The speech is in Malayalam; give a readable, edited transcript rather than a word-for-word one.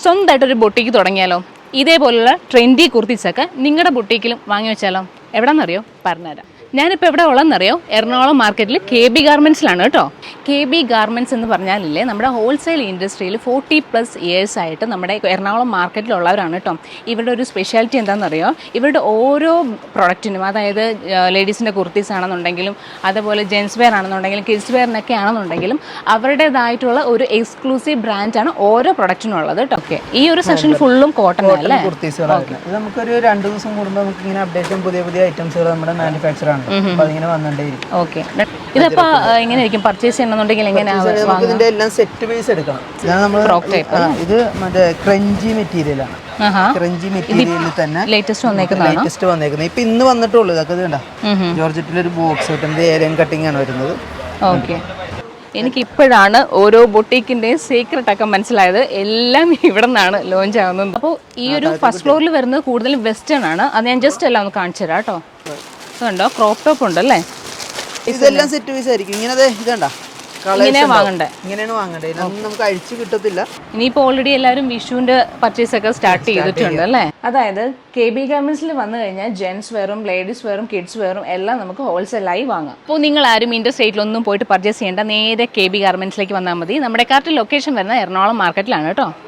സ്വന്തമായിട്ടൊരു ബൊട്ടീക്ക് തുടങ്ങിയാലോ? ഇതേപോലുള്ള ട്രെൻഡി കുർത്തീസൊക്കെ നിങ്ങളുടെ ബൊട്ടീക്കിലും വാങ്ങി വെച്ചാലോ? എവിടെയെന്നറിയോ? പറഞ്ഞുതരാം. ഞാനിപ്പോൾ എവിടെ ഉള്ളതെന്നറിയോ? എറണാകുളം മാർക്കറ്റിൽ KB ഗാർമെൻറ്റ്സിലാണ് കേട്ടോ. KB ഗാർമെൻറ്റ്സ് എന്ന് പറഞ്ഞാലില്ലേ, നമ്മുടെ ഹോൾസെയിൽ ഇൻഡസ്ട്രിയിൽ 40+ ഇയേഴ്സ് ആയിട്ട് നമ്മുടെ എറണാകുളം മാർക്കറ്റിലുള്ളവരാണ് കേട്ടോ. ഇവരുടെ ഒരു സ്പെഷ്യാലിറ്റി എന്താണെന്നറിയോ? ഇവരുടെ ഓരോ പ്രൊഡക്റ്റിനും, അതായത് ലേഡീസിൻ്റെ കുർത്തീസ് ആണെന്നുണ്ടെങ്കിലും അതുപോലെ ജെൻസ് വെയർ ആണെന്നുണ്ടെങ്കിലും കിഡ്സ് വെയറിനൊക്കെ ആണെന്നുണ്ടെങ്കിലും അവരുടേതായിട്ടുള്ള ഒരു എക്സ്ക്ലൂസീവ് ബ്രാൻഡാണ് ഓരോ പ്രൊഡക്റ്റിനും ഉള്ളത് കേട്ടോ. ഓക്കെ, ഈ ഒരു സെക്ഷൻ ഫുള്ളും കോട്ടൺ അല്ലേ? ഇത് നമുക്കൊരു 2 ദിവസം കൂടുമ്പോൾ നമുക്ക് ഇങ്ങനെ അപ്ഡേറ്റും പുതിയ ഐറ്റംസുകൾ നമ്മുടെ മാനുഫാക്ചർ ആണ്. ഓക്കെ, ഇതിപ്പോ എങ്ങനെ ഇരിക്കും പർച്ചേസ് ചെയ്യണമെന്നുണ്ടെങ്കിൽ? ഇതിന്റെ എല്ലാം സെറ്റ് വൈസ് എടുക്കണം. ഇത് മറ്റേ ക്രഞ്ചി മെറ്റീരിയലാണ്. ക്രഞ്ചി മെറ്റീരിയലിൽ തന്നെ ലേറ്റസ്റ്റ് വന്നേക്കുന്നത്. ഇപ്പൊ ഇന്ന് വന്നിട്ടുള്ളൂ. ഇതൊക്കെ കണ്ട ജോർജറ്റിലൊരു ബോക്സ് ഏരിയൻ കട്ടിംഗ് ആണ് വരുന്നത്. ഓക്കെ, എനിക്കിപ്പോഴാണ് ഓരോ ബൊട്ടീക്കിൻ്റെയും സീക്രട്ട് ഒക്കെ മനസ്സിലായത്. എല്ലാം ഇവിടെ നിന്നാണ് ലോഞ്ച് ആവുന്നത്. അപ്പോൾ ഈ ഒരു ഫസ്റ്റ് ഫ്ലോറിൽ വരുന്നത് കൂടുതലും വെസ്റ്റേൺ ആണ്. അത് ഞാൻ ജസ്റ്റ് എല്ലാം ഒന്ന് കാണിച്ചു തരാം കേട്ടോ. ഇതുണ്ടോ, ക്രോപ്പ് ടോപ്പ് ഉണ്ടല്ലേ? ഇതെല്ലാം സെറ്റ് പീസ് ആയിരിക്കും. ഇങ്ങനെ വാങ്ങണ്ടേ? ഇങ്ങനെയാണ് വാങ്ങണ്ടേ, നമുക്ക് അഴിച്ചു കിട്ടത്തില്ല. ഇനിയിപ്പോൾ ഓൾറെഡി എല്ലാവരും വിഷുവിന്റെ പർച്ചേസ് ഒക്കെ സ്റ്റാർട്ട് ചെയ്തിട്ടുണ്ട് അല്ലേ? അതായത് KB ഗാർമെന്റ്സിൽ വന്നു കഴിഞ്ഞാൽ ജെൻസ് വെയറും ലേഡീസ് വെയറും കിഡ്സ് വെയറും എല്ലാം നമുക്ക് ഹോൾസെയിലായി വാങ്ങാം. അപ്പോൾ നിങ്ങൾ ആരും ഇന്റർ സ്റ്റേറ്റിലൊന്നും പോയിട്ട് പർച്ചേസ് ചെയ്യേണ്ട, നേരെ KB ഗാർമെന്റ്സിലേക്ക് വന്നാൽ മതി. നമ്മുടെ കറക്റ്റ് ലൊക്കേഷൻ വരുന്നത് എറണാകുളം മാർക്കറ്റിലാണ് കേട്ടോ.